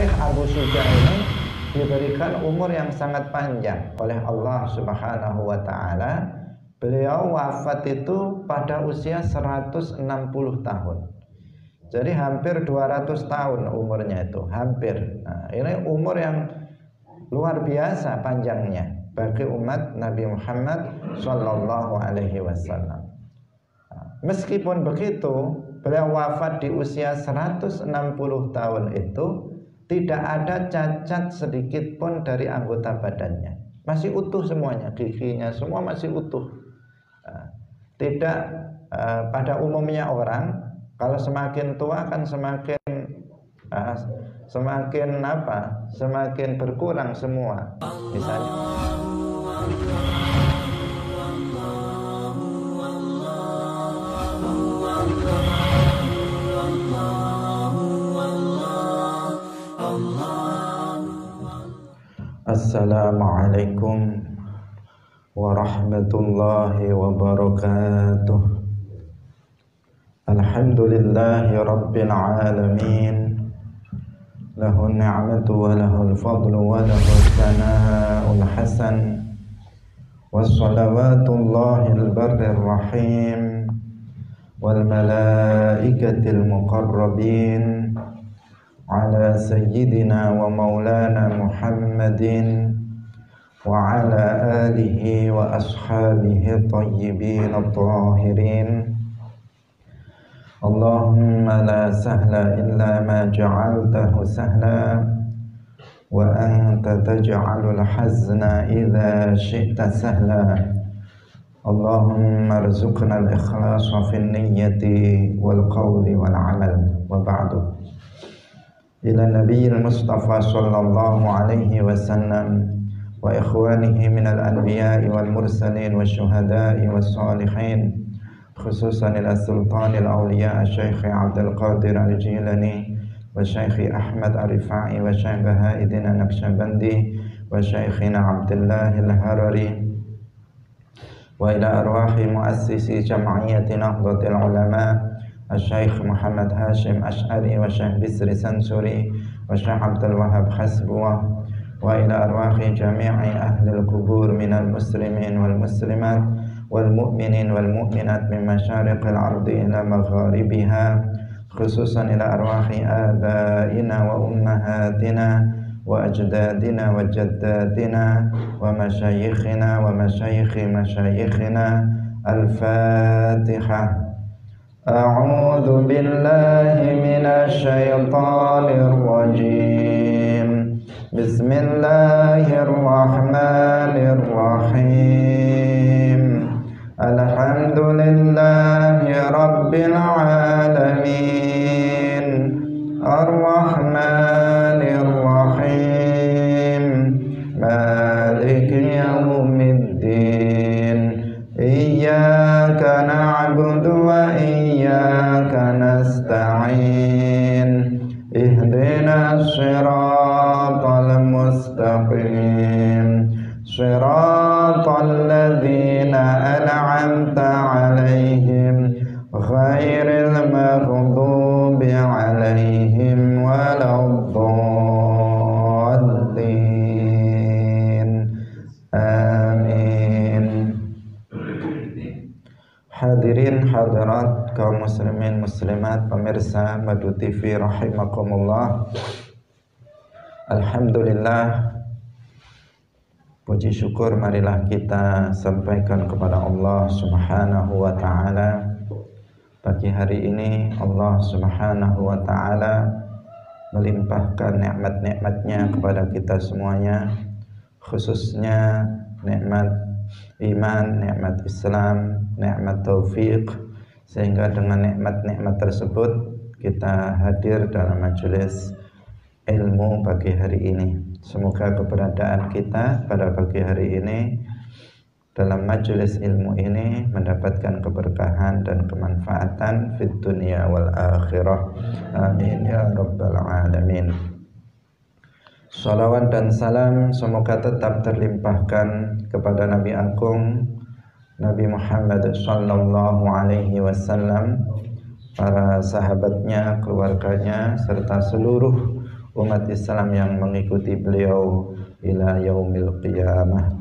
Syekh Abu Syuja ini diberikan umur yang sangat panjang oleh Allah Subhanahu wa taala. Beliau wafat itu pada usia 160 tahun. Jadi hampir 200 tahun umurnya itu, hampir. Nah, ini umur yang luar biasa panjangnya bagi umat Nabi Muhammad sallallahu alaihi wasallam. Meskipun begitu, beliau wafat di usia 160 tahun itu tidak ada cacat sedikit pun dari anggota badannya. Masih utuh semuanya, giginya semua masih utuh. Tidak pada umumnya orang kalau semakin tua kan semakin berkurang semua. Misalnya Assalamualaikum warahmatullahi wabarakatuh. Alhamdulillahi rabbil alamin. Lahun ni'matu wa lahul fadlu wa lahul sana'ul hasan. Wassalawatullahil barrir rahim wal malaikatil muqarrabin ala sayyidina wa maulana Muhammadin wa ala alihi wa ashabihi tayyibin at-tahirin. Allahumma la sahla illa ma ja'altahu sahla wa anta taj'alul hazna idza syi'ta sahla. Allahumma arzuqna al-ikhlasa fin niyyati wal qawli wal amal. Wa ba'du. Ila nabiyil Mustafa sallallahu alaihi wasallam wa ikhwanihi minal anbiya'i wal mursalin wa syuhada'i was salihin, khususan ila sultanil awliya Syekh Abdul Qadir Al-Jilani wa Syekh Ahmad Ar-Rifai wa Syekh Baha'iddin An-Naqsyabandi wa Syekhina Abdullah Al-Harari wa ila arwahi muassisi jam'iyyati Nahdlatul Ulama Syekh Muhammad Hashim Ash'ari wa Syekh Bisri Sansuri wa Syekh Abdul Wahab Hasbuwah wa ila arwahi jami'i ahlil kubur minal muslimin wal muslimat wal mu'minin wal mu'minat min masyariqil ardi ila magharibiha, khususan ila arwahi abaina wa ummahatina wa ajdadina wa jaddatina wa masyayikhina wa masyayikhi masyayikhina. Al-Fatihah. A'udzu billahi minasy syaithanir rajim. Bismillahirrahmanirrahim. Alhamdulillahi rabbil alamin. Ar-Rahmanir Rahim. Maliki yaumiddin. Iyyaka na'budu wa iyyaka nasta'in. Ihdinas siratal mustaqim. Siratal ladzina an'amta 'alaihim ghairil maghdubi 'alaihim waladdallin. Amin. Hadirin hadirat kaum muslimin muslimat, pemirsa Madu TV rahimakumullah. Alhamdulillah, puji syukur marilah kita sampaikan kepada Allah Subhanahu wa taala. Pagi hari ini Allah Subhanahu wa taala melimpahkan nikmat-nikmatnya kepada kita semuanya, khususnya nikmat iman, nikmat Islam, nikmat taufik, sehingga dengan nikmat-nikmat tersebut kita hadir dalam majelis ilmu pagi hari ini. Semoga keberadaan kita pada pagi hari ini dalam majelis ilmu ini mendapatkan keberkahan dan kemanfaatan fid dunya wal akhirah. Amin ya rabbal alamin. Salawat dan salam semoga tetap terlimpahkan kepada Nabi Agung Nabi Muhammad sallallahu alaihi wasallam, para sahabatnya, keluarganya, serta seluruh umat Islam yang mengikuti beliau ila yaumil qiyamah.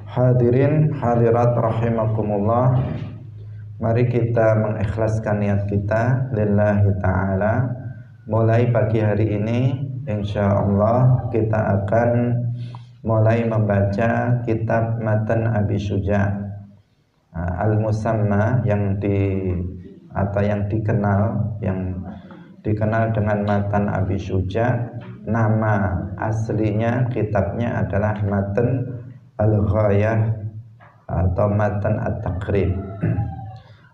Hadirin hadirat rahimakumullah, mari kita mengikhlaskan niat kita lillahi ta'ala. Mulai pagi hari ini insyaallah kita akan mulai membaca kitab Matan Abi Syuja' al-musamma yang dikenal dengan Matan Abi Syuja'. Nama aslinya kitabnya adalah Matan Al-Ghayah atau Matan At-Taqrib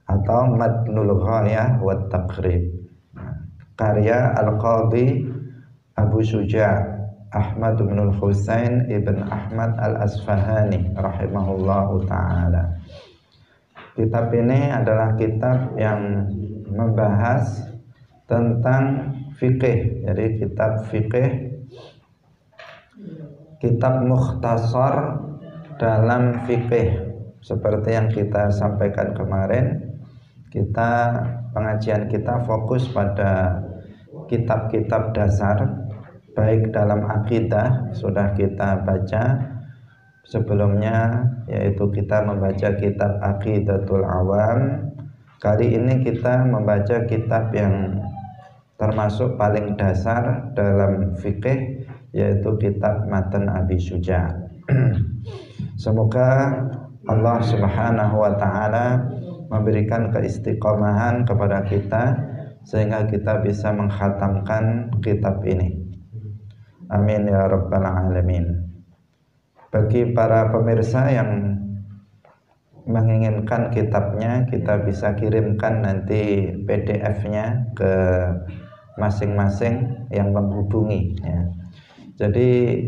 atau Matnul Ghayah wa Taqrib, karya Al-Qadhi Abu Syuja' Ahmad bin Husain ibn Ahmad Al-Asfahani rahimahullahu ta'ala. Kitab ini adalah kitab yang membahas tentang fikih. Jadi kitab fikih, kitab mukhtasar dalam fikih. Seperti yang kita sampaikan kemarin, pengajian kita fokus pada kitab-kitab dasar, baik dalam akidah sudah kita baca sebelumnya, yaitu kita membaca kitab Aqidatul Awam. Kali ini kita membaca kitab yang termasuk paling dasar dalam fikih, yaitu kitab Matan Abi Syuja'. Semoga Allah Subhanahu wa ta'ala memberikan keistiqomahan kepada kita sehingga kita bisa mengkhatamkan kitab ini. Amin ya rabbal alamin. Bagi para pemirsa yang menginginkan kitabnya, kita bisa kirimkan nanti PDF-nya ke masing-masing yang menghubungi ya. Jadi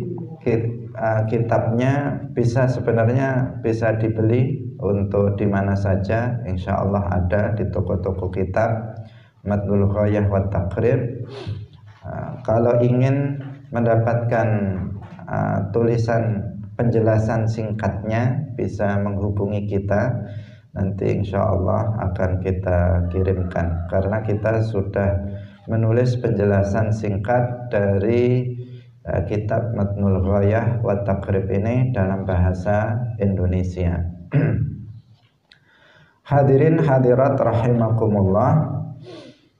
kitabnya sebenarnya bisa dibeli untuk di mana saja, insya Allah ada di toko-toko kitab Matnul Ghayah wa Taqrib. Kalau ingin mendapatkan tulisan penjelasan singkatnya, bisa menghubungi kita, nanti insya Allah akan kita kirimkan, karena kita sudah menulis penjelasan singkat dari kitab Matnul Ghayah wa Taqrib ini dalam bahasa Indonesia. Hadirin hadirat rahimakumullah,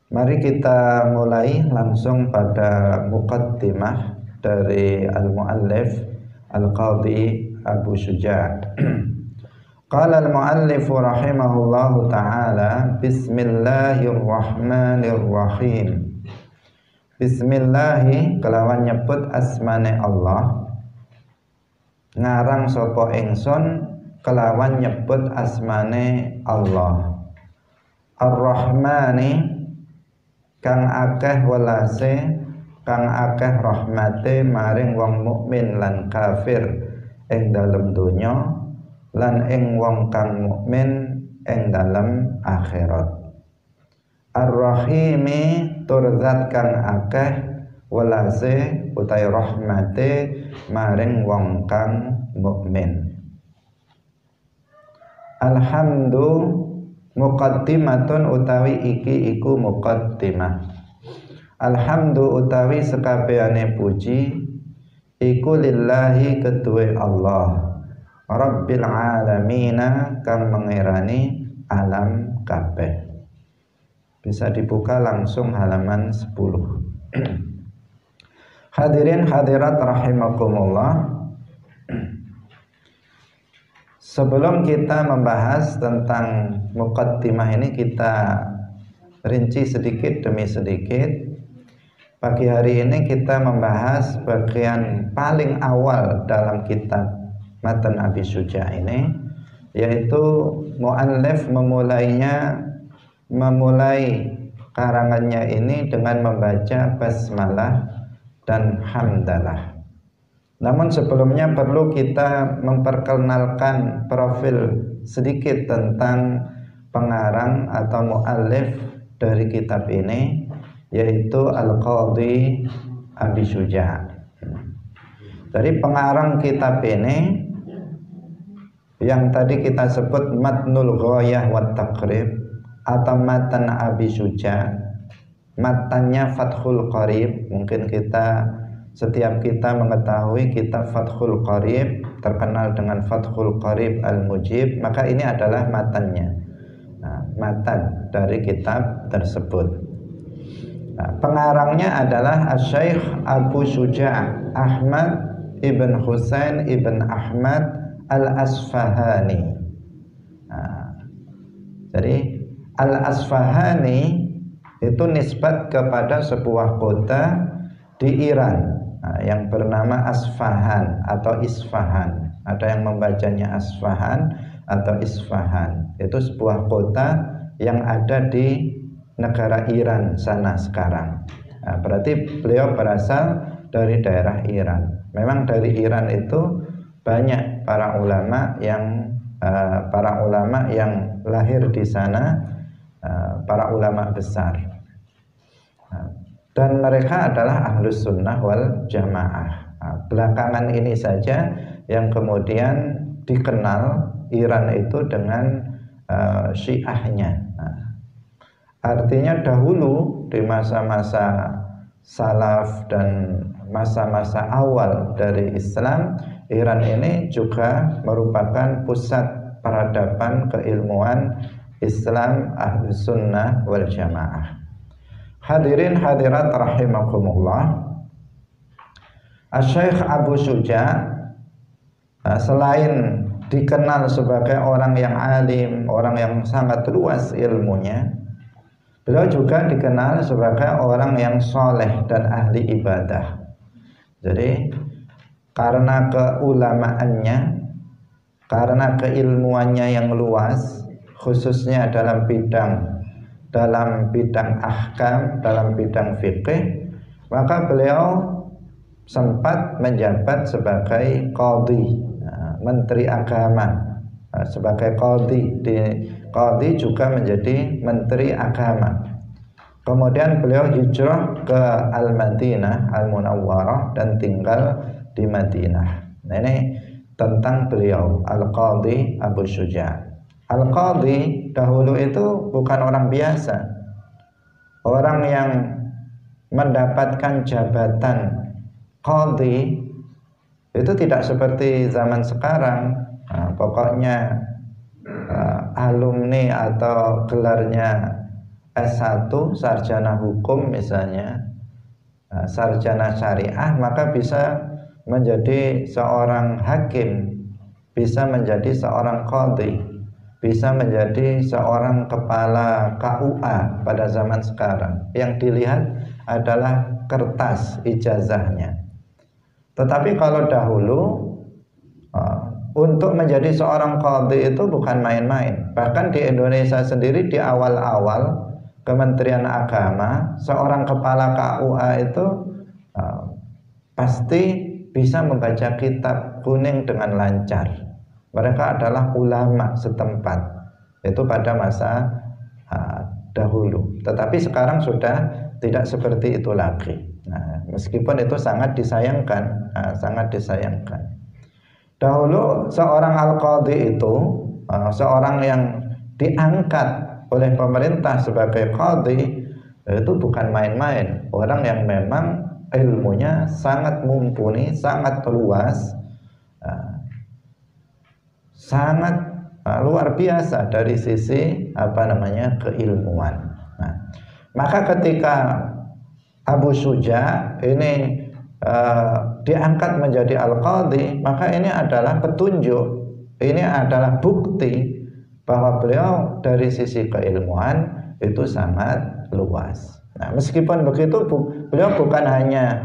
mari kita mulai langsung pada muqaddimah dari al-muallif Al-Qadhi Abu Syuja'. Qala al-muallif rahimahullahu ta'ala, bismillahirrahmanirrahim. Bismillahi kelawan nyebut asmane Allah, ngarang sapa ingsun kelawan nyebut asmane Allah. Ar-Rahmani kang akeh welase, kang akeh rahmate maring wong mukmin lan kafir ing dalem donya lan ing wong kang mukmin ing dalem akhirat. Ar-Rahimi turzat kang akeh welase utawi rahmate maring wong kang mukmin. Alhamdu muqaddimatun utawi iki iku muqaddimah. Alhamdu utawi sekabehane puji iku lillahi kedue Allah, Rabbil alamina kang mengerani alam kabeh. Bisa dibuka langsung halaman 10. Hadirin hadirat rahimakumullah, sebelum kita membahas tentang muqaddimah ini, kita rinci sedikit demi sedikit. Pagi hari ini kita membahas bagian paling awal dalam kitab Matan Abi Syuja' ini, yaitu muallif memulai karangannya ini dengan membaca basmalah dan hamdalah. Namun sebelumnya perlu kita memperkenalkan profil sedikit tentang pengarang atau muallif dari kitab ini, yaitu Al-Qadhi Abi Syuja'. Dari pengarang kitab ini yang tadi kita sebut Matnul Ghayah wa Taqrib atau Matan Abi Syuja', matanya Fathul Qarib. Mungkin setiap kita mengetahui kitab Fathul Qarib, terkenal dengan Fathul Qarib Al-Mujib, maka ini adalah matannya. Matan dari kitab tersebut. Pengarangnya adalah Asy-Syaikh Abu Syuja' Ahmad ibn Husain ibn Ahmad Al-Asfahani. Jadi Al-Asfahani itu nisbat kepada sebuah kota di Iran yang bernama Asfahan atau Isfahan. Ada yang membacanya Asfahan atau Isfahan. Itu sebuah kota yang ada di negara Iran sana sekarang. Berarti beliau berasal dari daerah Iran. Memang dari Iran itu banyak para ulama yang lahir di sana, para ulama besar. Dan mereka adalah Ahlus Sunnah wal Jamaah. Belakangan ini saja yang kemudian dikenal Iran itu dengan Syiahnya. Artinya dahulu di masa-masa salaf dan masa-masa awal dari Islam, Iran ini juga merupakan pusat peradaban keilmuan Islam Ahlus Sunnah wal Jamaah. Hadirin hadirat rahimakumullah. Asy-Syaikh Abu Syuja' selain dikenal sebagai orang yang alim, orang yang sangat luas ilmunya, beliau juga dikenal sebagai orang yang soleh dan ahli ibadah. Jadi karena keulamaannya, karena keilmuannya yang luas, khususnya dalam bidang ahkam, dalam bidang fikih, maka beliau sempat menjabat sebagai qadhi, menteri agama. Sebagai qadhi juga menjadi menteri agama. Kemudian beliau hijrah ke Al-Madinah Al-Munawwarah dan tinggal di Madinah. Nah, ini tentang beliau Al-Qadhi Abu Syuja'. Al-Qadhi dahulu itu bukan orang biasa. Orang yang mendapatkan jabatan qadhi itu tidak seperti zaman sekarang. Pokoknya alumni atau gelarnya S1, sarjana hukum misalnya, sarjana syariah, maka bisa menjadi seorang hakim, bisa menjadi seorang qadhi, bisa menjadi seorang kepala KUA pada zaman sekarang. Yang dilihat adalah kertas ijazahnya. Tetapi kalau dahulu untuk menjadi seorang qadhi itu bukan main-main. Bahkan di Indonesia sendiri di awal-awal Kementerian Agama, seorang kepala KUA itu pasti bisa membaca kitab kuning dengan lancar. Mereka adalah ulama setempat. Itu pada masa dahulu. Tetapi sekarang sudah tidak seperti itu lagi. Nah, meskipun itu sangat disayangkan, sangat disayangkan. Dahulu seorang al-qadhi itu seorang yang diangkat oleh pemerintah sebagai qadhi itu bukan main-main. Orang yang memang ilmunya sangat mumpuni, sangat luas, sangat luar biasa dari sisi keilmuan. Nah, maka ketika Abu Syuja' ini diangkat menjadi al-qadhi, maka ini adalah petunjuk, ini adalah bukti bahwa beliau dari sisi keilmuan itu sangat luas. Nah, meskipun begitu beliau bukan hanya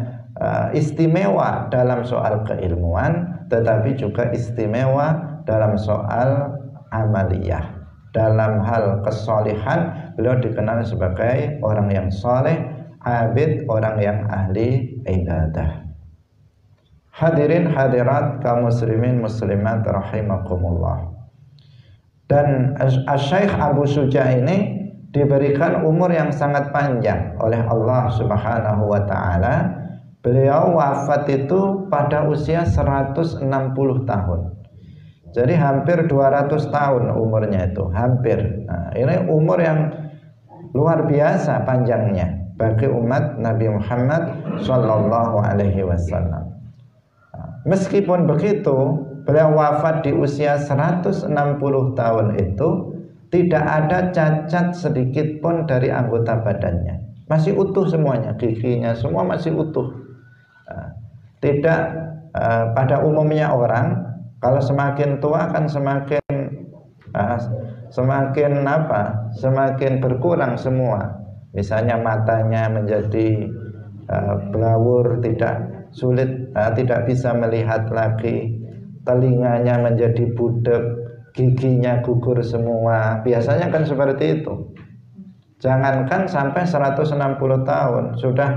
istimewa dalam soal keilmuan, tetapi juga istimewa dalam soal amaliyah. Dalam hal kesolihan, beliau dikenal sebagai orang yang soleh, abid, orang yang ahli ibadah. Hadirin hadirat kaum muslimin muslimat rahimakumullah. Dan Asy-Syaikh Abu Syuja' ini diberikan umur yang sangat panjang oleh Allah Subhanahu wa taala. Beliau wafat itu pada usia 160 tahun. Jadi hampir 200 tahun umurnya itu, hampir. Nah, ini umur yang luar biasa panjangnya. bagi umat Nabi Muhammad Shallallahu Alaihi Wasallam. Meskipun begitu, beliau wafat di usia 160 tahun itu tidak ada cacat sedikit pun dari anggota badannya, masih utuh semuanya, giginya semua masih utuh. Tidak pada umumnya orang kalau semakin tua kan semakin berkurang semua. Misalnya matanya menjadi blawur, tidak bisa melihat lagi, telinganya menjadi budek, giginya gugur semua. Biasanya kan seperti itu. Jangankan sampai 160 tahun, sudah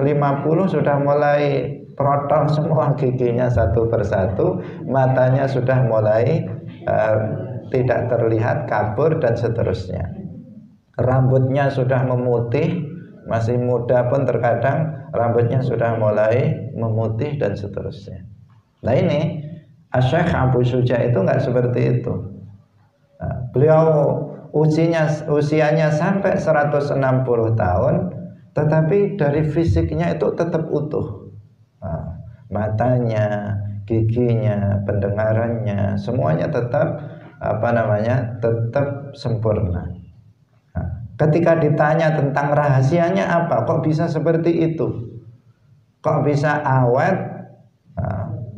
50 sudah mulai protol semua giginya satu persatu, matanya sudah mulai tidak terlihat, kabur dan seterusnya. Rambutnya sudah memutih, masih muda pun terkadang rambutnya sudah mulai memutih dan seterusnya. Nah ini Syekh Abu Syuja itu nggak seperti itu. Beliau usianya sampai 160 tahun, tetapi dari fisiknya itu tetap utuh. Matanya, giginya, pendengarannya, semuanya tetap tetap sempurna. Ketika ditanya tentang rahasianya apa, kok bisa seperti itu, kok bisa awet,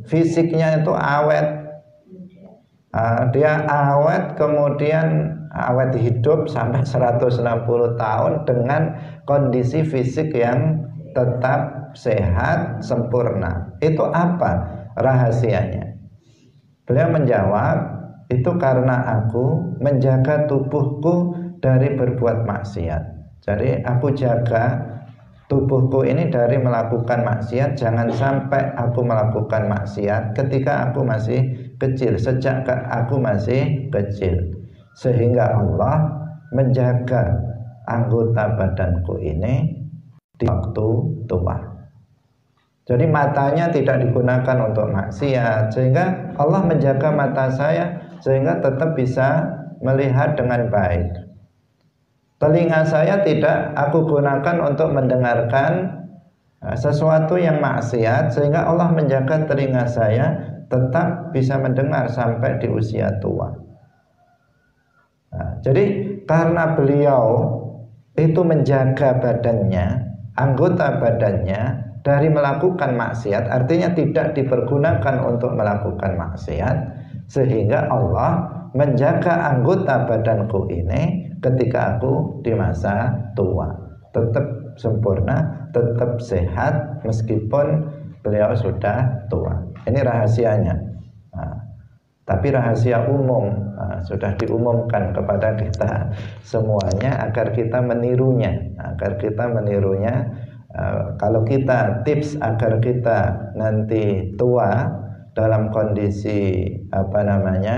fisiknya itu awet, dia awet, kemudian awet hidup sampai 160 tahun dengan kondisi fisik yang tetap sehat, sempurna. Itu apa rahasianya? Beliau menjawab, itu karena aku menjaga tubuhku dari berbuat maksiat. Jadi aku jaga tubuhku ini dari melakukan maksiat. Jangan sampai aku melakukan maksiat ketika aku masih kecil, sejak aku masih kecil, sehingga Allah menjaga anggota badanku ini di waktu tua. Jadi matanya tidak digunakan untuk maksiat, sehingga Allah menjaga mata saya sehingga tetap bisa melihat dengan baik. Telinga saya tidak aku gunakan untuk mendengarkan sesuatu yang maksiat, sehingga Allah menjaga telinga saya tetap bisa mendengar sampai di usia tua. Jadi karena beliau itu menjaga badannya, anggota badannya dari melakukan maksiat, artinya tidak dipergunakan untuk melakukan maksiat, sehingga Allah menjaga anggota badanku ini ketika aku di masa tua tetap sempurna, tetap sehat meskipun beliau sudah tua. Ini rahasianya. Tapi rahasia umum, sudah diumumkan kepada kita semuanya agar kita menirunya, kalau kita tips agar kita nanti tua dalam kondisi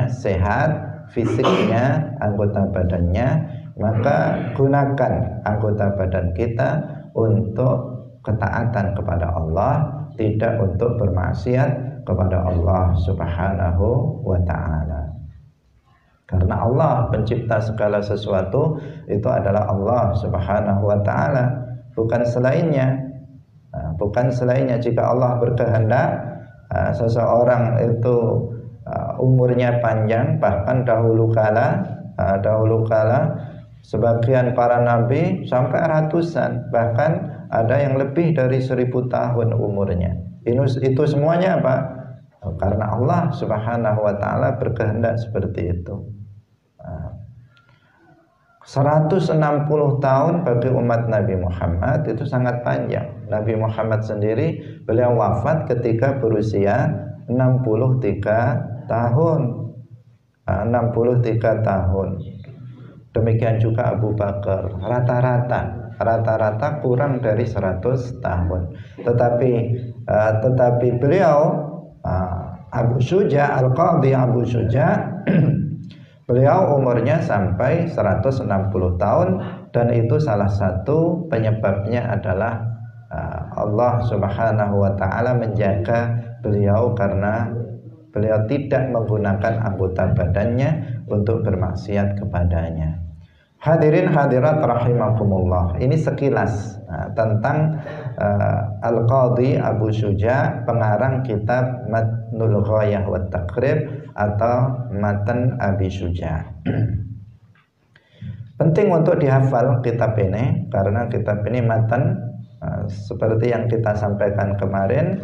sehat fisiknya, anggota badannya, maka gunakan anggota badan kita untuk ketaatan kepada Allah, tidak untuk bermaksiat kepada Allah Subhanahu wa ta'ala. Karena Allah pencipta segala sesuatu itu adalah Allah Subhanahu wa ta'ala, bukan selainnya. Jika Allah berkehendak seseorang itu umurnya panjang, bahkan dahulu kala sebagian para nabi sampai ratusan, bahkan ada yang lebih dari 1000 tahun umurnya. Itu semuanya apa? Karena Allah Subhanahu wa ta'ala berkehendak seperti itu. 160 tahun bagi umat Nabi Muhammad itu sangat panjang. Nabi Muhammad sendiri beliau wafat ketika berusia 63 tahun. 63 tahun. Demikian juga Abu Bakar, rata-rata kurang dari 100 tahun. Tetapi beliau Abu Syuja, Al-Qadhi Abu Syuja beliau umurnya sampai 160 tahun, dan itu salah satu penyebabnya adalah Allah Subhanahu wa ta'ala menjaga beliau karena beliau tidak menggunakan anggota badannya untuk bermaksiat kepadanya. Hadirin hadirat rahimakumullah. Ini sekilas tentang Al-Qadhi Abu Syuja, pengarang kitab Matnul Ghayah wa Taqrib atau Matan Abi Syuja. Penting untuk dihafal kitab ini karena kitab ini matan seperti yang kita sampaikan kemarin,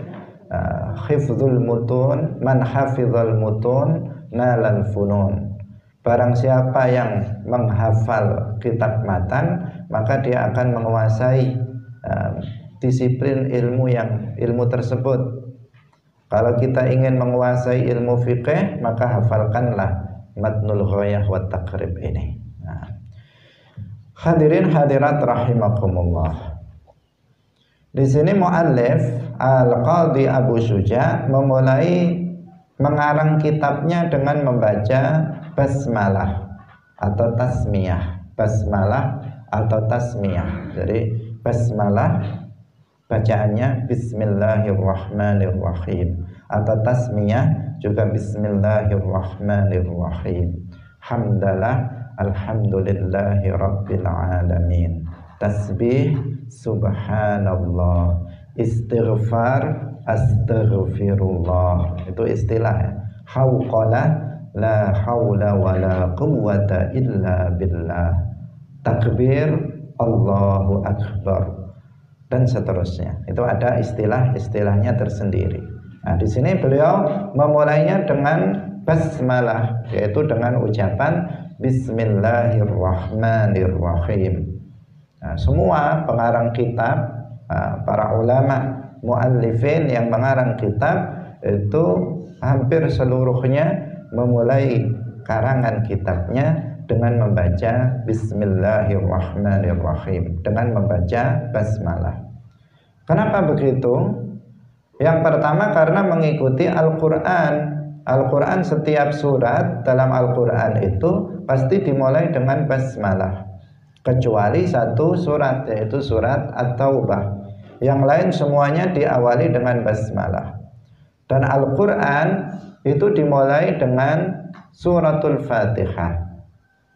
hifdzul mutun, man hafizal mutun nalal funun. Barang siapa yang menghafal kitab matan, maka dia akan menguasai disiplin ilmu tersebut. Kalau kita ingin menguasai ilmu fikih, maka hafalkanlah Matnul Ghayah wa Taqrib ini. Hadirin hadirat rahimakumullah. Di sini muallif Al-Qadhi Abu Syuja memulai mengarang kitabnya dengan membaca basmalah atau tasmiyah. Basmalah atau tasmiyah. Jadi basmalah bacaannya Bismillahirrahmanirrahim atau tasmiyah juga Bismillahirrahmanirrahim. Hamdalah alhamdulillahi rabbil alamin. Tasbih subhanallah. Istighfar astaghfirullah. Itu istilah. Hauqala la haula wala quwwata illa billah. Takbir Allahu akbar dan seterusnya. Itu ada istilahnya tersendiri. Nah, di sini beliau memulainya dengan basmalah, yaitu dengan ucapan Bismillahirrahmanirrahim. Nah, semua pengarang kitab, para ulama muallifin yang mengarang kitab itu hampir seluruhnya memulai karangan kitabnya dengan membaca Bismillahirrahmanirrahim, dengan membaca basmalah. Kenapa begitu? Yang pertama karena mengikuti Al-Quran. Al-Quran, setiap surat dalam Al-Quran itu pasti dimulai dengan basmalah, kecuali satu surat, yaitu surat At-Taubah. Yang lain semuanya diawali dengan basmalah. Dan Al-Quran itu dimulai dengan suratul Fatihah,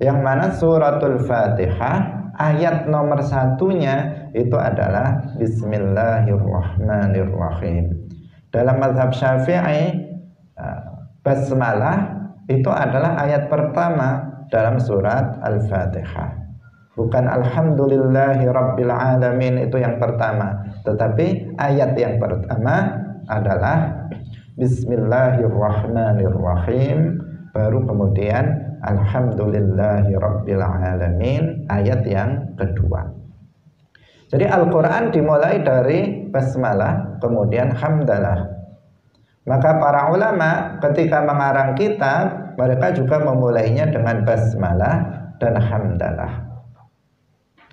yang mana suratul Fatihah ayat nomor 1-nya itu adalah Bismillahirrahmanirrahim. Dalam mazhab Syafi'i, basmalah itu adalah ayat pertama dalam surat Al-Fatihah. Bukan Alhamdulillahi Rabbil Alamin itu yang pertama, tetapi ayat yang pertama adalah Bismillahirrahmanirrahim, baru kemudian Alhamdulillahi Rabbil Alamin ayat yang kedua. Jadi Al-Quran dimulai dari basmalah, kemudian hamdalah. Maka para ulama ketika mengarang kitab, mereka juga memulainya dengan basmalah dan hamdalah.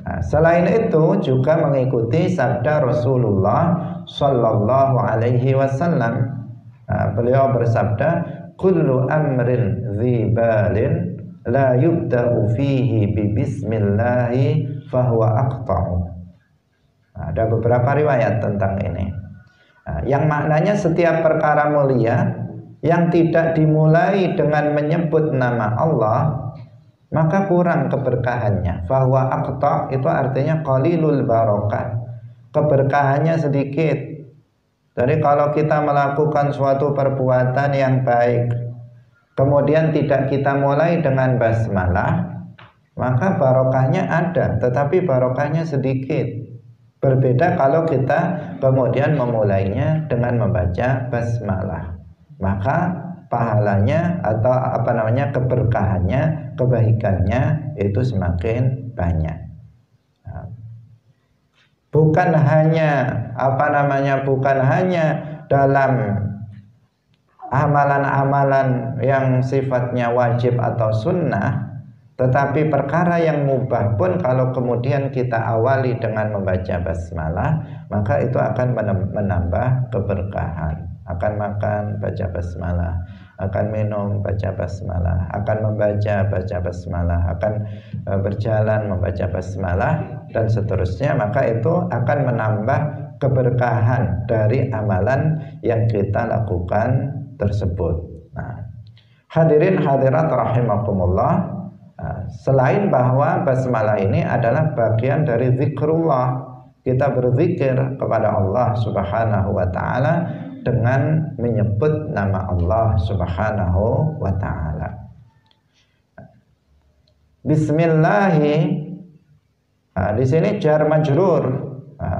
Nah, selain itu juga mengikuti sabda Rasulullah Sallallahu Alaihi Wasallam. Beliau bersabda, "Kullu amrin dzibalin la yubda'u fihi bi bismillahi fahuwa aqta'u." Ada beberapa riwayat tentang ini. Yang maknanya setiap perkara mulia yang tidak dimulai dengan menyebut nama Allah, maka kurang keberkahannya. Fahuwa aqta' itu artinya qalilul barakah, keberkahannya sedikit. Jadi kalau kita melakukan suatu perbuatan yang baik, kemudian tidak kita mulai dengan basmalah, maka barokahnya ada, tetapi barokahnya sedikit. Berbeda kalau kita kemudian memulainya dengan membaca basmalah, maka pahalanya atau keberkahannya, kebaikannya itu semakin banyak. Bukan hanya dalam amalan-amalan yang sifatnya wajib atau sunnah, tetapi perkara yang mubah pun kalau kemudian kita awali dengan membaca basmalah, maka itu akan menambah keberkahan. Akan makan baca basmalah, akan minum baca basmalah, akan baca basmalah, akan berjalan membaca basmalah dan seterusnya. Maka itu akan menambah keberkahan dari amalan yang kita lakukan tersebut. Nah, hadirin hadirat rahimakumullah, Selain bahwa basmalah ini adalah bagian dari zikrullah, kita berzikir kepada Allah Subhanahu wa taala dengan menyebut nama Allah Subhanahu wa taala. Bismillahi, di sini jar majrur,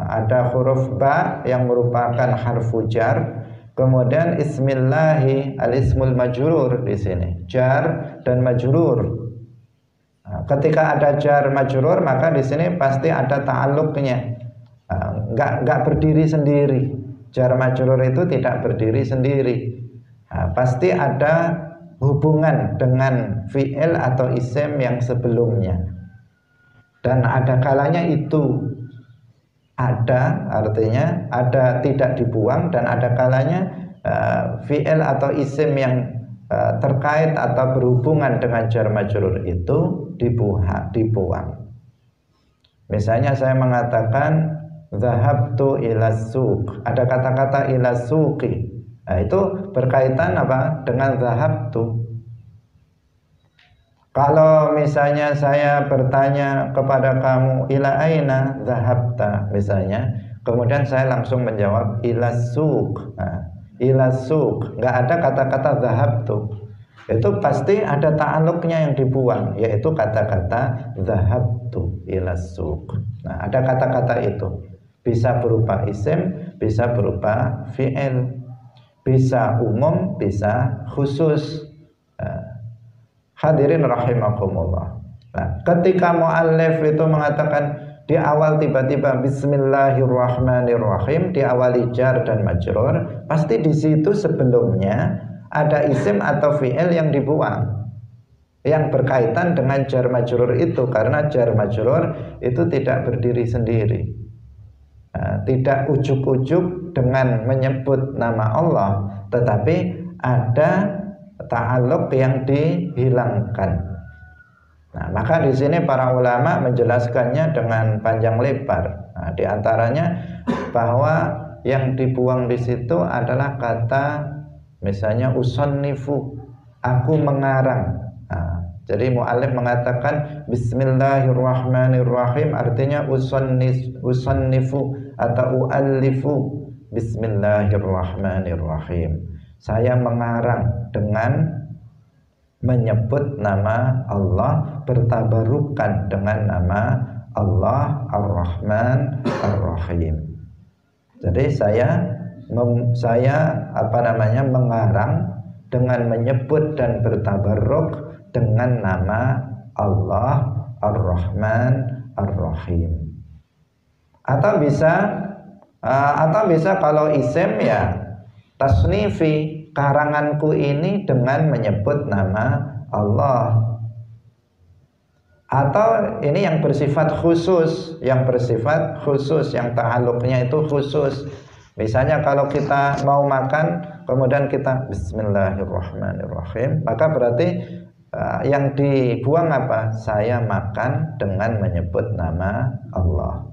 ada huruf ba yang merupakan harfu jar, kemudian ismillahi al-ismul majrur, di sini jar dan majrur. Ketika ada jar majrur maka di sini pasti ada ta'alluqnya, nggak berdiri sendiri. Jar majrur itu tidak berdiri sendiri, pasti ada hubungan dengan fi'il atau isim yang sebelumnya. Dan ada kalanya itu ada, artinya ada tidak dibuang, dan ada kalanya fi'il atau isim yang terkait atau berhubungan dengan jar majrur itu dibuang. Misalnya saya mengatakan zahabtu ila suq, ada kata-kata ila suqi. Nah, itu berkaitan apa? Dengan zahabtu. Kalau misalnya saya bertanya kepada kamu ila aina zahabta misalnya, kemudian saya langsung menjawab ila suq. Nah, ila suq, nggak ada kata-kata zahabtu. Itu pasti ada ta'alluqnya yang dibuang, yaitu kata-kata zahabtu ila suq. Nah, ada kata-kata itu. Bisa berupa isim, bisa berupa fi'il, bisa umum, bisa khusus. Hadirin rahimakumullah. Nah, ketika muallif itu mengatakan di awal tiba-tiba bismillahirrahmanirrahim, diawali jar dan majrur, pasti di situ sebelumnya ada isim atau fi'il yang dibuang, yang berkaitan dengan jar majrur itu, karena jar majrur itu tidak berdiri sendiri. Tidak ujuk-ujuk dengan menyebut nama Allah, tetapi ada ta'alluq yang dihilangkan. Nah, maka di sini para ulama menjelaskannya dengan panjang lebar. Nah, di antaranya bahwa yang dibuang di situ adalah kata misalnya usannifu, aku mengarang. Nah, jadi mu'allif mengatakan bismillahirrahmanirrahim, artinya usannifu atau uallifu bismillahirrahmanirrahim. Saya mengarang dengan menyebut nama Allah, bertabarukan dengan nama Allah Ar-Rahman Ar-Rahim. Jadi saya mengarang dengan menyebut dan bertabaruk dengan nama Allah Ar-Rahman Ar-Rahim. Atau bisa kalau isim ya tasnifi, karanganku ini dengan menyebut nama Allah. Atau ini yang bersifat khusus, yang ta'alluqnya itu khusus. Misalnya kalau kita mau makan kemudian kita bismillahirrahmanirrahim, maka berarti yang dibuang apa? Saya makan dengan menyebut nama Allah.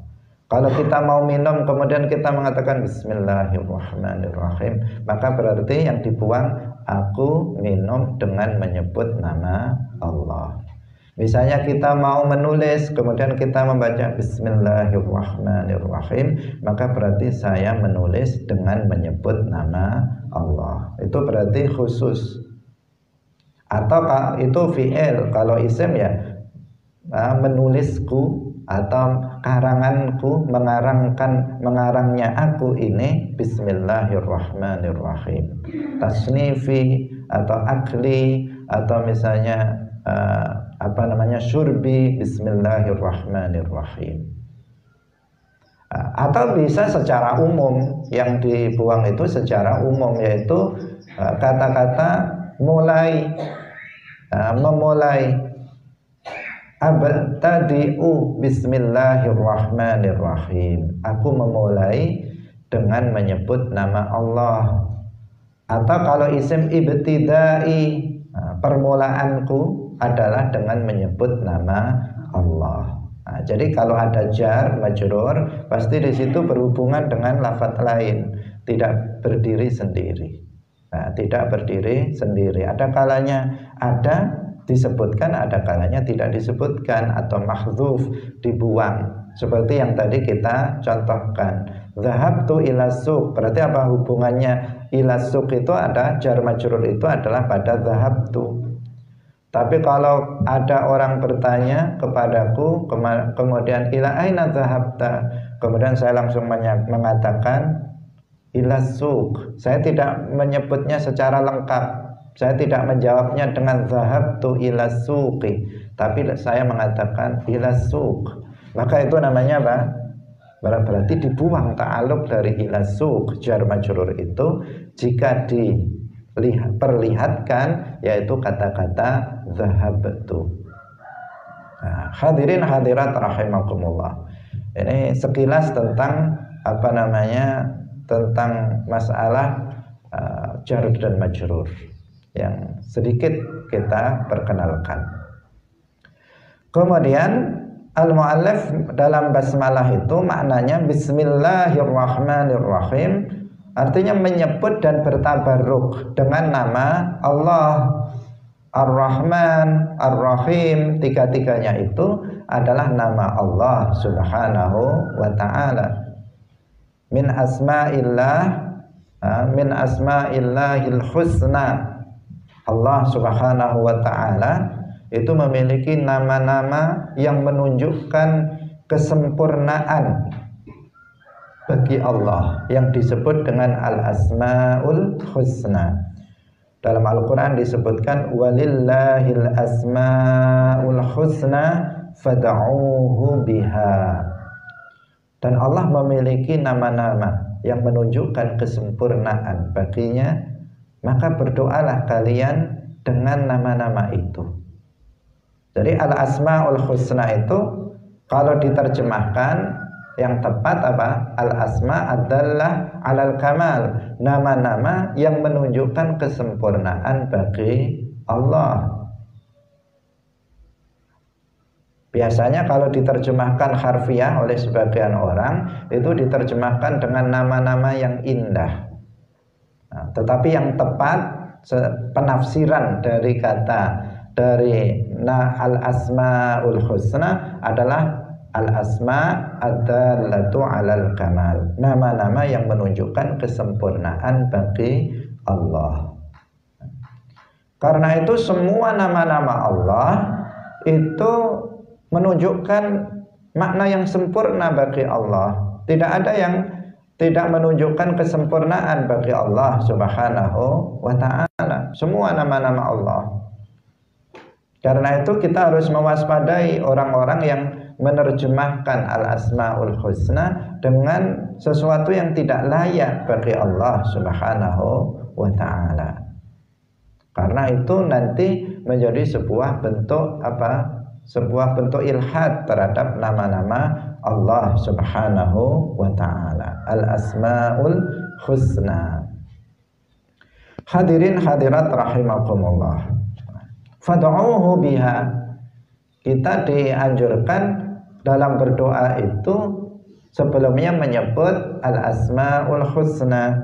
Kalau kita mau minum kemudian kita mengatakan bismillahirrahmanirrahim, maka berarti yang dibuang aku minum dengan menyebut nama Allah. Misalnya kita mau menulis kemudian kita membaca bismillahirrahmanirrahim, maka berarti saya menulis dengan menyebut nama Allah. Itu berarti khusus. Atau itu fi'il, kalau isim ya menulisku atau karanganku, mengarangnya aku ini bismillahirrahmanirrahim. Tasnifi atau akli, atau misalnya syurbi bismillahirrahmanirrahim. Atau bisa secara umum, yang dibuang itu secara umum, yaitu kata-kata mulai, memulai. Abtadi'u bismillahirrahmanirrahim, aku memulai dengan menyebut nama Allah. Atau kalau isim ibtidai, permulaanku adalah dengan menyebut nama Allah. Nah, jadi kalau ada jar majrur pasti di situ berhubungan dengan lafadz lain, tidak berdiri sendiri. Nah, tidak berdiri sendiri. Ada kalanya ada, disebutkan, ada kalanya tidak disebutkan, atau mahdzuf, dibuang. Seperti yang tadi kita contohkan, zahabtu ila suq. Berarti apa hubungannya ila suq itu? Ada jar majrur itu adalah pada zahabtu. Tapi kalau ada orang bertanya kepadaku, kemudian ila aina zahabta, kemudian saya langsung mengatakan ila suq. Saya tidak menyebutnya secara lengkap. Saya tidak menjawabnya dengan zahabtu ila suqi, tapi saya mengatakan ila suq. Maka itu namanya apa? Berarti dibuang ta'alluq dari ila suq, jar majrur itu jika diperlihatkan yaitu kata-kata zahabtu. Nah, hadirin hadirat rahimakumullah. Ini sekilas tentang tentang masalah jar dan majrur yang sedikit kita perkenalkan. Kemudian al-mu'allaf dalam basmalah itu maknanya bismillahirrahmanirrahim, artinya menyebut dan bertabarruk dengan nama Allah. Ar-Rahman, Ar-Rahim, tiga-tiganya itu adalah nama Allah subhanahu wa ta'ala. Min asma'illahil husna. Allah subhanahu wa ta'ala itu memiliki nama-nama yang menunjukkan kesempurnaan bagi Allah, yang disebut dengan al-asma'ul husna. Dalam Al-Quran disebutkan walillahil asma'ul husna fad'uhu biha. Dan Allah memiliki nama-nama yang menunjukkan kesempurnaan baginya, maka berdoalah kalian dengan nama-nama itu. Jadi al-asma'ul husna itu kalau diterjemahkan yang tepat apa? Al-asma adalah alal kamal, nama-nama yang menunjukkan kesempurnaan bagi Allah. Biasanya kalau diterjemahkan harfiah oleh sebagian orang itu diterjemahkan dengan nama-nama yang indah. Nah, tetapi yang tepat penafsiran dari kata al-asmaul husna adalah al-asma ad-dallatu 'alal kamal, nama-nama yang menunjukkan kesempurnaan bagi Allah. Karena itu semua nama-nama Allah itu menunjukkan makna yang sempurna bagi Allah. Tidak ada yang tidak menunjukkan kesempurnaan bagi Allah subhanahu wa ta'ala. Semua nama-nama Allah. Karena itu kita harus mewaspadai orang-orang yang menerjemahkan al-asma'ul husna dengan sesuatu yang tidak layak bagi Allah subhanahu wa ta'ala. Karena itu nanti menjadi sebuah bentuk sebuah bentuk ilhad terhadap nama-nama Allah subhanahu wa ta'ala, al-asma'ul husna. Hadirin hadirat rahimakumullah, fad'uhu biha. Kita dianjurkan dalam berdoa itu sebelumnya menyebut al-asma'ul husna.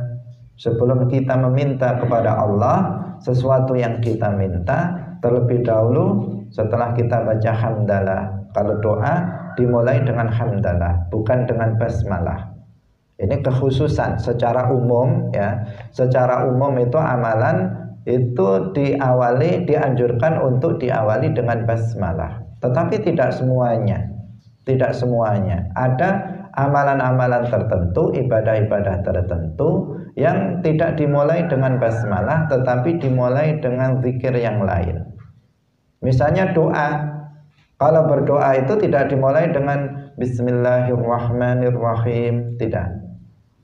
Sebelum kita meminta kepada Allah sesuatu yang kita minta, terlebih dahulu setelah kita baca hamdalah. Kalau doa dimulai dengan hamdalah, bukan dengan basmalah. Ini kekhususan secara umum ya. Secara umum itu amalan itu dianjurkan untuk diawali dengan basmalah. Tetapi tidak semuanya. Tidak semuanya. Ada amalan-amalan tertentu, ibadah-ibadah tertentu yang tidak dimulai dengan basmalah, tetapi dimulai dengan zikir yang lain. Misalnya doa. Kalau berdoa itu tidak dimulai dengan bismillahirrahmanirrahim, tidak.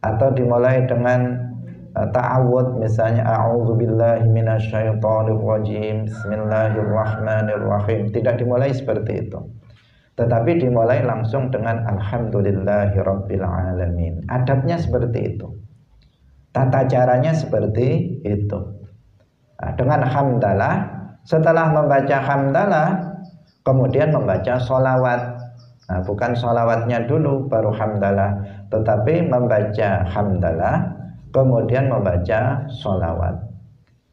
Atau dimulai dengan ta'awud, misalnya a'udzubillahi minasyaitonirrajim, bismillahirrahmanirrahim. Tidak dimulai seperti itu. Tetapi dimulai langsung dengan alhamdulillahirabbil alamin. Adabnya seperti itu. Tata caranya seperti itu. Nah, dengan hamdalah, setelah membaca hamdalah kemudian membaca sholawat. Nah, bukan sholawatnya dulu baru hamdalah, tetapi membaca hamdalah kemudian membaca sholawat.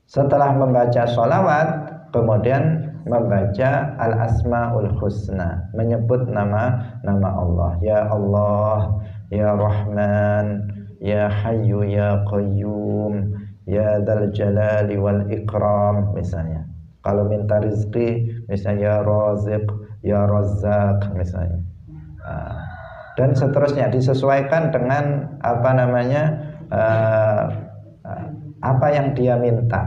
Setelah membaca sholawat kemudian membaca al-asmaul husna, menyebut nama-nama Allah. Ya Allah, ya Rahman, ya Hayyu ya Qayyum, ya Dzal Jalali wal Ikram misalnya. Kalau minta rezeki misalnya ya Raziq, ya Razzaq misalnya. Dan seterusnya, disesuaikan dengan apa yang dia minta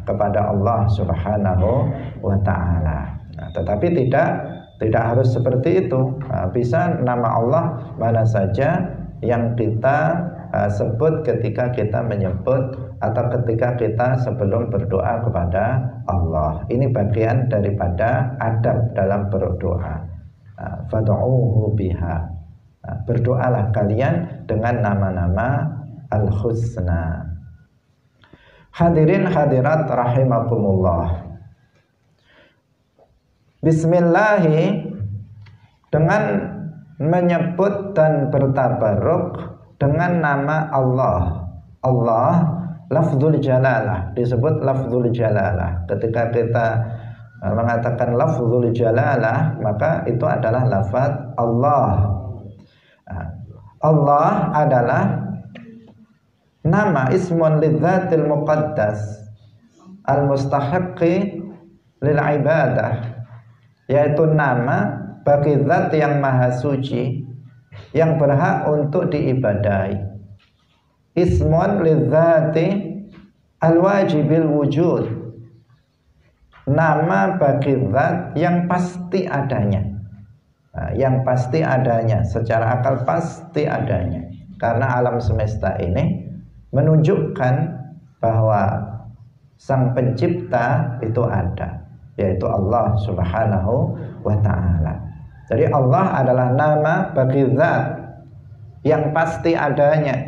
kepada Allah Subhanahu wa ta'ala. Tetapi tidak harus seperti itu. Bisa nama Allah mana saja yang kita sebut ketika kita menyebut atau ketika kita sebelum berdoa kepada Allah. Ini bagian daripada adab dalam berdoa. Fad'uhu biha. Berdoalah kalian dengan nama-nama al-husna. Hadirin hadirat rahimakumullah. Bismillahi, dengan menyebut dan bertabaruk dengan nama Allah. Allah lafzul jalalah, disebut lafzul jalalah. Ketika kita mengatakan lafzul jalalah, maka itu adalah lafaz Allah. Allah adalah nama ismun lidzatil muqaddas al-mustahiqqi lil ibadah, yaitu nama bagi zat yang maha suci yang berhak untuk diibadahi. Ismun lidzati al-wajibil wujud, nama bagi zat yang pasti adanya. Yang pasti adanya, secara akal pasti adanya. Karena alam semesta ini menunjukkan bahwa Sang Pencipta itu ada, yaitu Allah Subhanahu wa ta'ala. Jadi Allah adalah nama bagi zat yang pasti adanya,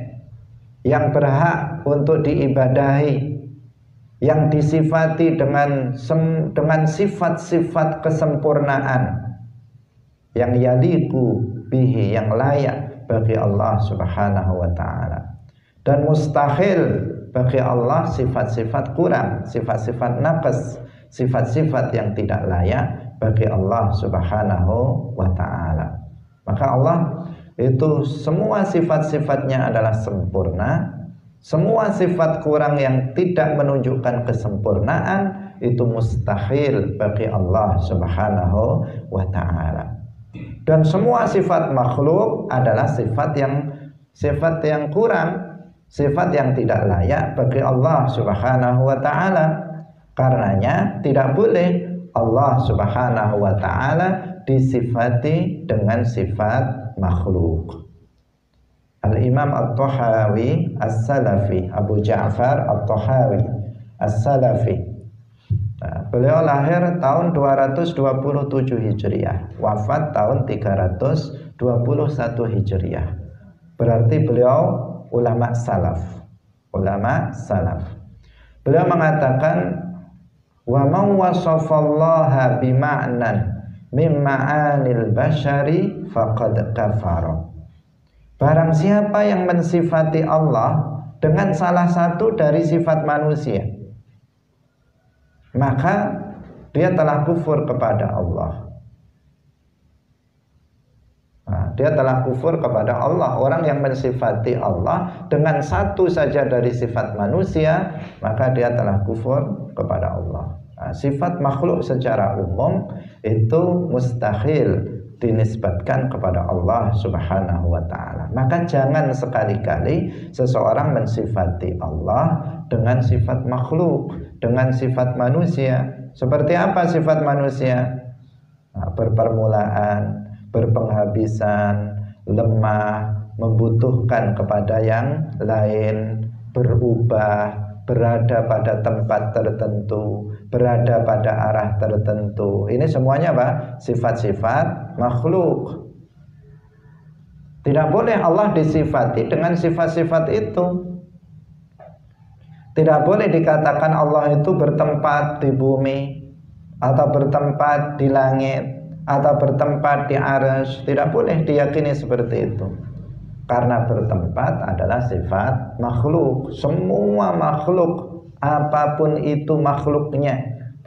yang berhak untuk diibadahi, yang disifati dengan sifat-sifat kesempurnaan, yang yaliku bihi, yang layak bagi Allah Subhanahu wa ta'ala. Dan mustahil bagi Allah sifat-sifat kurang, sifat-sifat naqs, sifat-sifat yang tidak layak bagi Allah Subhanahu wa ta'ala. Maka Allah itu semua sifat-sifatnya adalah sempurna. Semua sifat kurang yang tidak menunjukkan kesempurnaan itu mustahil bagi Allah Subhanahu wa ta'ala. Dan semua sifat makhluk adalah sifat yang kurang, sifat yang tidak layak bagi Allah Subhanahu wa ta'ala. Karenanya tidak boleh Allah Subhanahu wa ta'ala disifati dengan sifat makhluk. Al-Imam At-Tahawi As-Salafi, Abu Ja'far At-Tahawi As-Salafi, beliau lahir tahun 227 Hijriah, wafat tahun 321 Hijriah. Berarti beliau ulama salaf. Beliau mengatakan, wa man wasafallaha bima'nan min ma'anil bashari faqad kafara. Barang siapa yang mensifati Allah dengan salah satu dari sifat manusia, maka dia telah kufur kepada Allah. Dia telah kufur kepada Allah. Orang yang mensifati Allah dengan satu saja dari sifat manusia, maka dia telah kufur kepada Allah. Sifat makhluk secara umum itu mustahil dinisbatkan kepada Allah Subhanahu wa ta'ala. Maka jangan sekali-kali seseorang mensifati Allah dengan sifat makhluk, dengan sifat manusia. Seperti apa sifat manusia? Berpermulaan, berpenghabisan, lemah, membutuhkan kepada yang lain, berubah, berada pada tempat tertentu, berada pada arah tertentu. Ini semuanya apa? Sifat-sifat makhluk. Tidak boleh Allah disifati dengan sifat-sifat itu. Tidak boleh dikatakan Allah itu bertempat di bumi, atau bertempat di langit, atau bertempat di arsy. Tidak boleh diyakini seperti itu. Karena bertempat adalah sifat makhluk. Semua makhluk, apapun itu makhluknya,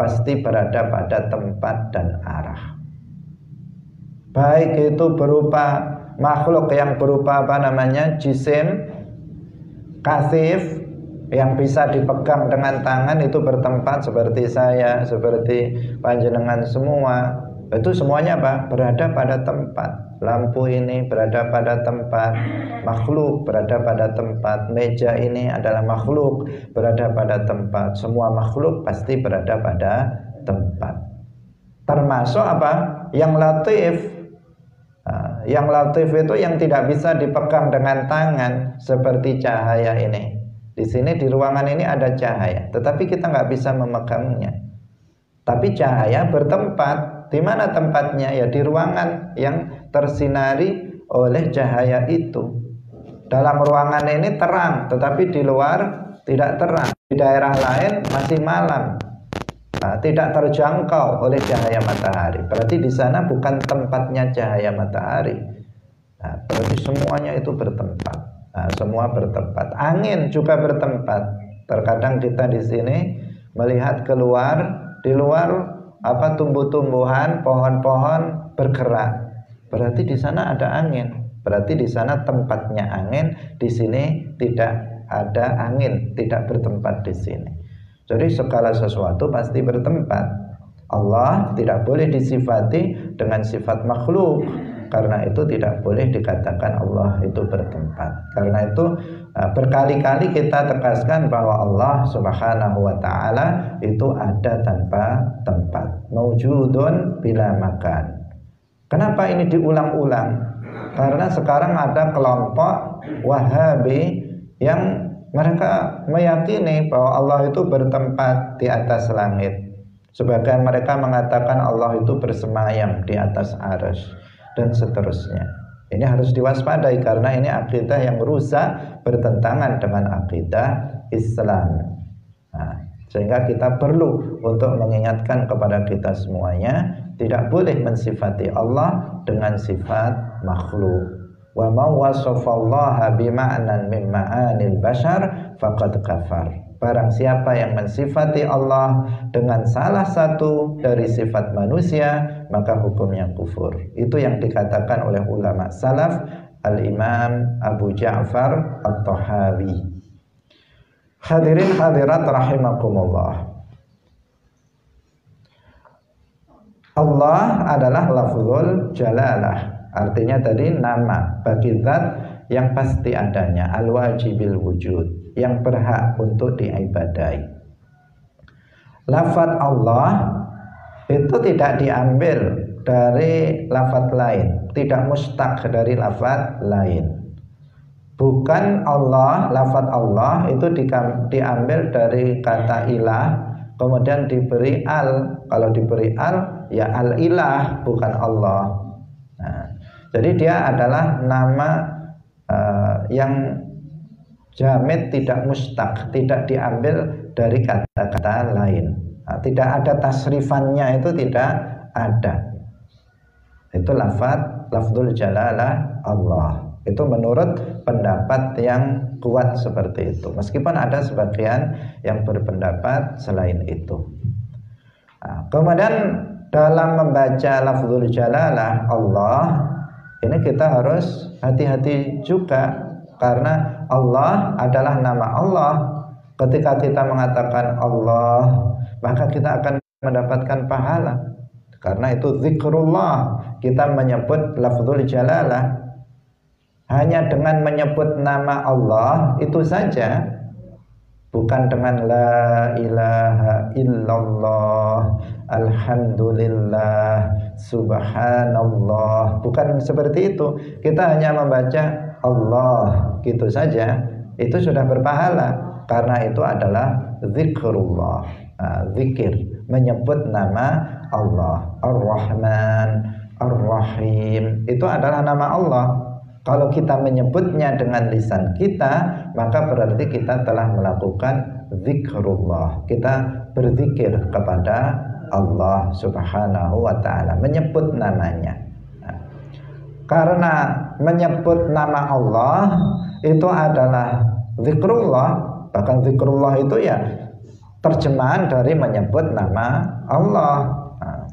pasti berada pada tempat dan arah. Baik itu berupa makhluk yang berupa jisim kasif yang bisa dipegang dengan tangan, itu bertempat seperti saya, seperti panjenengan semua. Itu semuanya berada pada tempat. Lampu ini berada pada tempat, makhluk berada pada tempat. Meja ini adalah makhluk berada pada tempat. Semua makhluk pasti berada pada tempat. Termasuk yang latif. Yang latif itu yang tidak bisa dipegang dengan tangan, seperti cahaya ini. Di sini di ruangan ini ada cahaya, tetapi kita nggak bisa memegangnya. Tapi cahaya bertempat. Di mana tempatnya? Ya di ruangan yang tersinari oleh cahaya itu. Dalam ruangan ini terang, tetapi di luar tidak terang. Di daerah lain masih malam, tidak terjangkau oleh cahaya matahari. Berarti di sana bukan tempatnya cahaya matahari. Berarti semuanya itu bertempat. Semua bertempat. Angin juga bertempat. Terkadang kita di sini melihat keluar, di luar tumbuh-tumbuhan, pohon-pohon bergerak. Berarti di sana ada angin. Berarti di sana tempatnya angin, di sini tidak ada angin, tidak bertempat di sini. Jadi segala sesuatu pasti bertempat. Allah tidak boleh disifati dengan sifat makhluk. Karena itu tidak boleh dikatakan Allah itu bertempat. Karena itu berkali-kali kita tegaskan bahwa Allah Subhanahu wa ta'ala itu ada tanpa tempat. Maujudun bila makan. Kenapa ini diulang-ulang? Karena sekarang ada kelompok Wahabi yang mereka meyakini bahwa Allah itu bertempat di atas langit. Sebagian mereka mengatakan Allah itu bersemayam di atas arsy, dan seterusnya. Ini harus diwaspadai karena ini akidah yang rusak, bertentangan dengan akidah Islam. Sehingga kita perlu untuk mengingatkan kepada kita semuanya, tidak boleh mensifati Allah dengan sifat makhluk. Wa man wasafallaha bima'nan min ma'anil bashar faqad kafar. Barang siapa yang mensifati Allah dengan salah satu dari sifat manusia, maka hukumnya kufur. Itu yang dikatakan oleh ulama salaf, Al-Imam Abu Ja'far At-Tahawi. Hadirin hadirat rahimakumullah. Allah adalah lafzul jalalah. Artinya tadi nama bagi zat yang pasti adanya, al-wajibil wujud, yang berhak untuk diibadai. Lafaz Allah itu tidak diambil dari lafaz lain, tidak mustaq dari lafaz lain. Bukan Allah, lafaz Allah itu diambil dari kata ilah, kemudian diberi al. Kalau diberi al, ya al-ilah, bukan Allah. Jadi dia adalah nama yang jamid, tidak mustaq, tidak diambil dari kata-kata lain. Tidak ada tasrifannya, itu tidak ada. Itu lafzul jalalah Allah. Itu menurut pendapat yang kuat seperti itu. Meskipun ada sebagian yang berpendapat selain itu. Kemudian dalam membaca lafzul jalalah Allah, ini kita harus hati-hati juga, karena Allah adalah nama Allah. Ketika kita mengatakan Allah, maka kita akan mendapatkan pahala. Karena itu zikrullah, kita menyebut lafzul jalalah. Hanya dengan menyebut nama Allah itu saja, bukan dengan la ilaha illallah, alhamdulillah, subhanallah. Bukan seperti itu. Kita hanya membaca Allah gitu saja, itu sudah berpahala. Karena itu adalah zikrullah, zikir, menyebut nama Allah. Ar-Rahman, Ar-Rahim, itu adalah nama Allah. Kalau kita menyebutnya dengan lisan kita, maka berarti kita telah melakukan zikrullah. Kita berzikir kepada Allah Subhanahu wa ta'ala, menyebut namanya. Karena menyebut nama Allah itu adalah zikrullah. Bahkan zikrullah itu ya terjemahan dari menyebut nama Allah. Nah,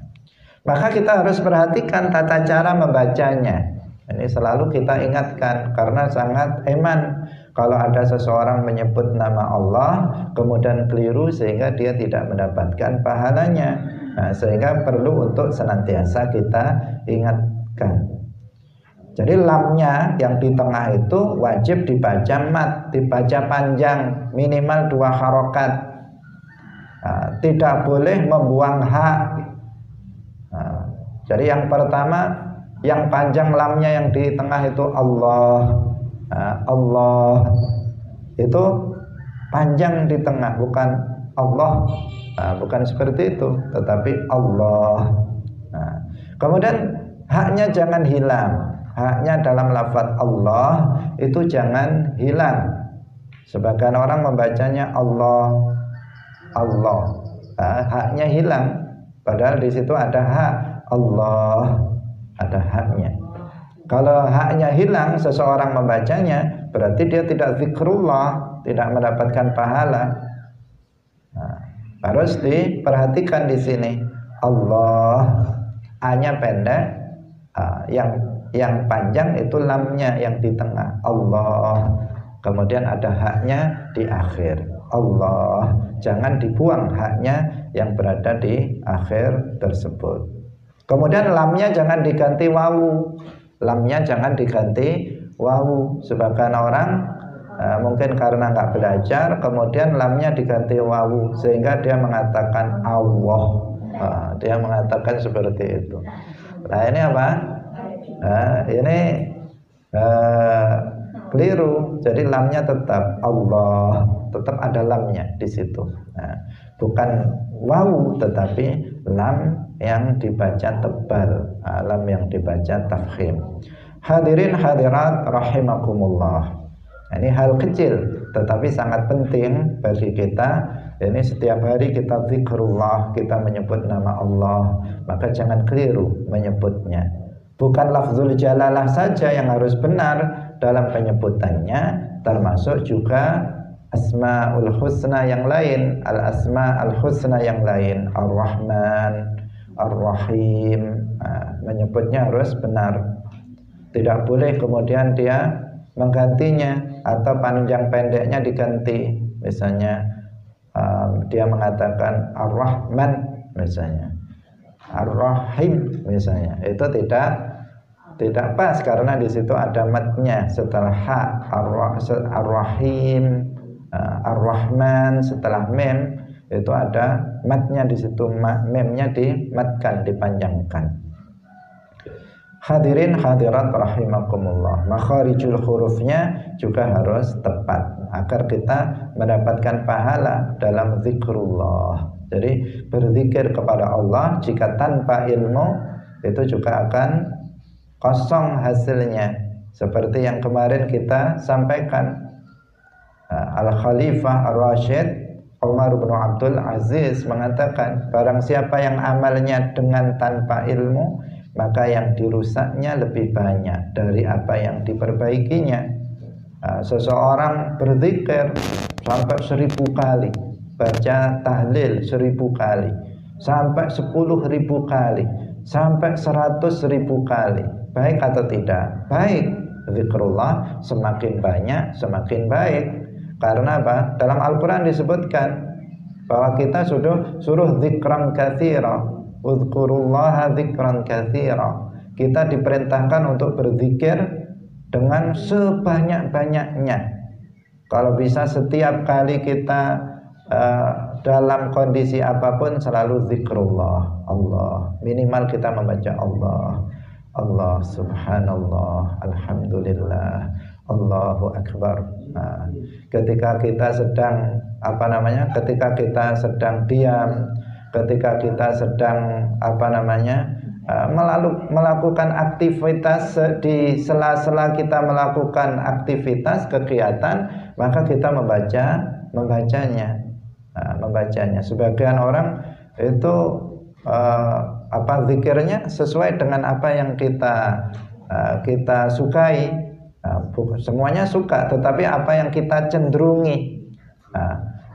maka kita harus perhatikan tata cara membacanya. Ini selalu kita ingatkan karena sangat eman kalau ada seseorang menyebut nama Allah kemudian keliru sehingga dia tidak mendapatkan pahalanya. Nah, sehingga perlu untuk senantiasa kita ingatkan. Jadi lamnya yang di tengah itu wajib dibaca mat, dibaca panjang, minimal 2 harokat. Nah, tidak boleh membuang hak. Nah, jadi yang pertama, yang panjang lamnya yang di tengah itu Allah. Nah, Allah itu panjang di tengah, bukan Allah. Nah, bukan seperti itu, tetapi Allah. Nah, kemudian haknya jangan hilang. Haknya dalam lafaz Allah itu jangan hilang. Sebagian orang membacanya Allah, Allah. Nah, haknya hilang. Padahal di situ ada hak Allah, ada haknya. Kalau haknya hilang seseorang membacanya, berarti dia tidak zikrullah, tidak mendapatkan pahala. Nah, harus diperhatikan di sini. Allah, A-nya pendek, yang panjang itu lamnya yang di tengah Allah. Kemudian ada haknya di akhir Allah. Jangan dibuang haknya yang berada di akhir tersebut. Kemudian lamnya jangan diganti wawu. Lamnya jangan diganti wawu. Sebagian orang mungkin karena nggak belajar, kemudian lamnya diganti wawu sehingga dia mengatakan Allah. Dia mengatakan seperti itu. Nah, ini apa? Ini keliru. Jadi lamnya tetap Allah, tetap ada lamnya di situ. Nah, bukan wawu tetapi lam yang dibaca tebal, lam yang dibaca tafkhim. Hadirin hadirat rahimakumullah. Ini hal kecil tetapi sangat penting bagi kita. Ini setiap hari kita zikrullah, kita menyebut nama Allah, maka jangan keliru menyebutnya. Bukan lafzul jalalah saja yang harus benar dalam penyebutannya, termasuk juga asmaul husna yang lain, al-asma al-husna yang lain, ar-Rahman, ar-Rahim. Menyebutnya harus benar. Tidak boleh kemudian dia menggantinya atau panjang pendeknya diganti. Misalnya dia mengatakan ar-Rahman misalnya, ar-Rahim misalnya, itu tidak pas karena di situ ada matnya setelah ha, ar-Rahim, ar-Rahman setelah mem itu ada matnya di situ, memnya dimatkan, dipanjangkan. Hadirin hadirat rahimakumullah. Makharijul hurufnya juga harus tepat agar kita mendapatkan pahala dalam zikrullah. Jadi berzikir kepada Allah jika tanpa ilmu itu juga akan kosong hasilnya. Seperti yang kemarin kita sampaikan, Al-Khalifah Ar-Rasyid Umar bin Abdul Aziz mengatakan, barang siapa yang amalnya dengan tanpa ilmu, maka yang dirusaknya lebih banyak dari apa yang diperbaikinya. Seseorang berzikir sampai 1000 kali, baca tahlil 1000 kali, sampai 10.000 kali, sampai 100.000 kali, baik atau tidak? Baik. Zikrullah semakin banyak semakin baik. Karena apa? Dalam Al-Quran disebutkan bahwa kita suruh zikran katsira, uzkurullaha zikran katsira. Kita diperintahkan untuk berzikir dengan sebanyak-banyaknya. Kalau bisa setiap kali kita dalam kondisi apapun selalu zikrullah, Allah. Minimal kita membaca Allah, Allah subhanallah, alhamdulillah, Allahu akbar. Nah, ketika kita sedang ketika kita sedang diam, ketika kita sedang melakukan aktivitas, di sela-sela kita melakukan aktivitas kegiatan, maka kita membacanya. Sebagian orang itu zikirnya sesuai dengan apa yang kita sukai. Semuanya suka, tetapi apa yang kita cenderungi.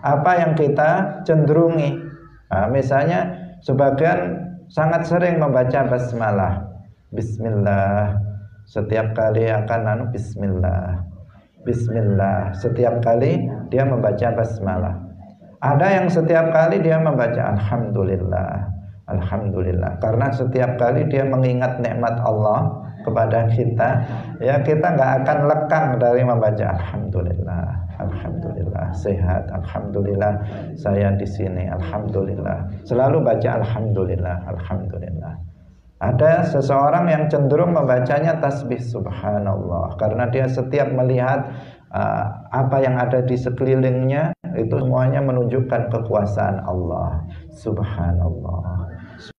apa yang kita cenderungi. Nah, misalnya sebagian sangat sering membaca basmalah, bismillah, setiap kali akan bismillah, bismillah, setiap kali dia membaca basmalah. Ada yang setiap kali dia membaca alhamdulillah, alhamdulillah, karena setiap kali dia mengingat nikmat Allah kepada kita, ya kita nggak akan lekang dari membaca alhamdulillah, alhamdulillah sehat, alhamdulillah saya di sini, alhamdulillah, selalu baca alhamdulillah, alhamdulillah. Ada seseorang yang cenderung membacanya tasbih subhanallah, karena dia setiap melihat apa yang ada di sekelilingnya itu semuanya menunjukkan kekuasaan Allah, subhanallah,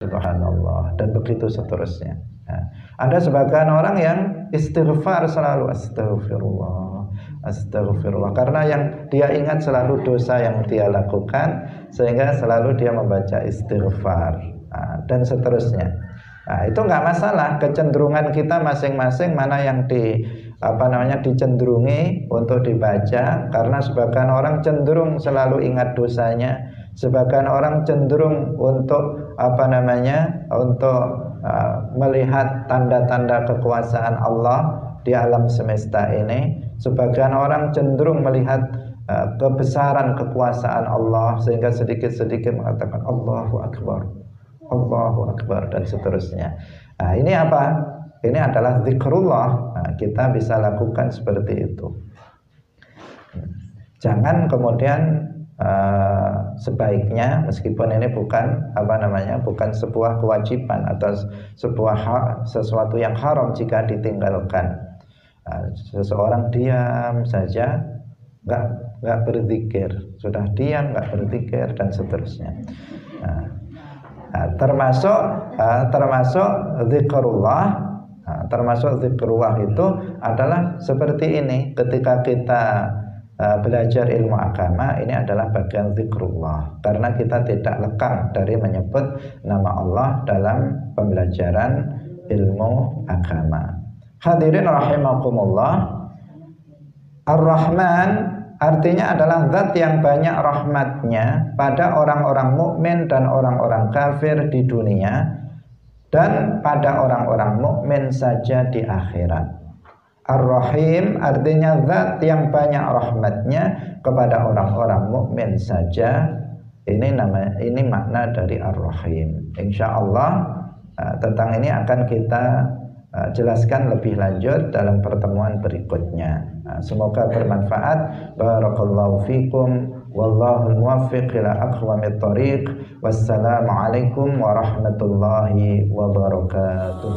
subhanallah, dan begitu seterusnya. Nah, ada sebagian orang yang istighfar selalu, astagfirullah, astagfirullah, karena yang dia ingat selalu dosa yang dia lakukan, sehingga selalu dia membaca istighfar, dan seterusnya. Nah, itu nggak masalah, kecenderungan kita masing-masing mana yang dicenderungi untuk dibaca, karena sebagian orang cenderung selalu ingat dosanya, sebagian orang cenderung untuk melihat tanda-tanda kekuasaan Allah di alam semesta ini, sebagian orang cenderung melihat kebesaran kekuasaan Allah sehingga sedikit-sedikit mengatakan Allahu Akbar, Allahu Akbar, dan seterusnya. Nah, ini apa? Ini adalah zikrullah. Nah, kita bisa lakukan seperti itu. Jangan kemudian sebaiknya, meskipun ini bukan bukan sebuah kewajiban atau sesuatu yang haram jika ditinggalkan. Seseorang diam saja, nggak berzikir, sudah diam nggak berzikir, dan seterusnya. Termasuk zikrullah. Termasuk zikrullah itu adalah seperti ini. Ketika kita belajar ilmu agama, ini adalah bagian zikrullah, karena kita tidak lekang dari menyebut nama Allah dalam pembelajaran ilmu agama. Hadirin rahimakumullah, Ar-Rahman artinya adalah zat yang banyak rahmatnya pada orang-orang mukmin dan orang-orang kafir di dunia, dan pada orang-orang mukmin saja di akhirat. Ar-Rahim artinya zat yang banyak rahmatnya kepada orang-orang mukmin saja. Ini makna dari Ar-Rahim. Insyaallah tentang ini akan kita jelaskan lebih lanjut dalam pertemuan berikutnya. Semoga bermanfaat. Barakallahu fikum. Wallahul muwaffiq ila aqwamit thoriq. Wassalamualaikum warahmatullahi wabarakatuh.